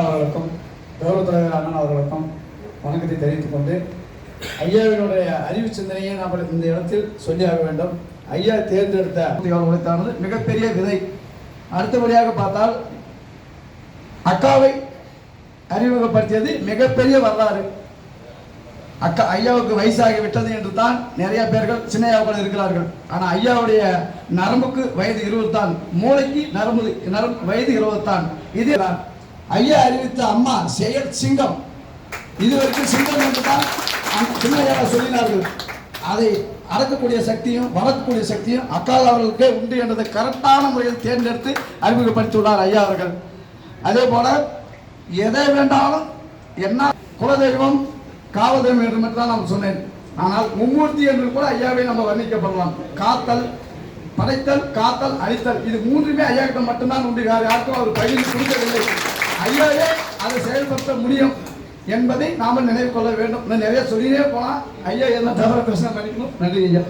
அவர்களுக்கும் கௌரவ தலைவர் அண்ணன் அவர்களுக்கும் வணக்கத்தை தெரிவித்துக் கொண்டு ஐயாவினுடைய அறிவு சிந்தனையை நாம் இந்த இடத்தில் சொல்லியாக வேண்டும். ஐயா தேர்ந்தெடுத்த உழைத்தானது மிகப்பெரிய விதை. அடுத்தபடியாக பார்த்தால் அக்காவை அறிமுகப்படுத்தியது மிகப்பெரிய வரலாறு. ஐயாவுக்கு வயசாகி விட்டது என்று தான் நிறைய பேர்கள் சின்னையாவுடன் இருக்கிறார்கள். ஆனால் ஐயாவுடைய நரம்புக்கு வயது 20 தான், மூளைக்கு நரம்பு வயது 20 தான். இதுதான் ஐயா அறிவித்த அம்மா செயல் சிங்கம். இதுவரைக்கும் சிங்கம் என்று தான் சின்னையாவை சொல்லினார்கள். அதை அடக்கக்கூடிய சக்தியும் வளர்க்கக்கூடிய சக்தியும் அக்கால் அவர்களுக்கே உண்டு என்றதை கரெக்டான முறையில் தேர்ந்தெடுத்து அறிமுகப்படுத்தியுள்ளார் ஐயா அவர்கள். அதே போல எதை வேண்டாலும் என்ன குலதெய்வம் காவல் தெய்வம் என்று மட்டும்தான் நான் சொன்னேன். ஆனால் மும்மூர்த்தி என்று கூட ஐயாவை நம்ம வர்ணிக்கப்படலாம். காத்தல், படைத்தல், காத்தல், அழித்தல், இது மூன்றுமே ஐயா கிட்ட மட்டும்தான் உண்டு. யாருக்கும் அவர் பயிர் கொடுக்கவில்லை. ஐயாவே அதை செயல்படுத்த முடியும் என்பதை நாம நினைவு கொள்ள வேண்டும். நிறைய சொல்லியே போனா ஐயா என்ன தவிர பிரச்சனை பண்ணிக்கணும். நன்றி ஐயா.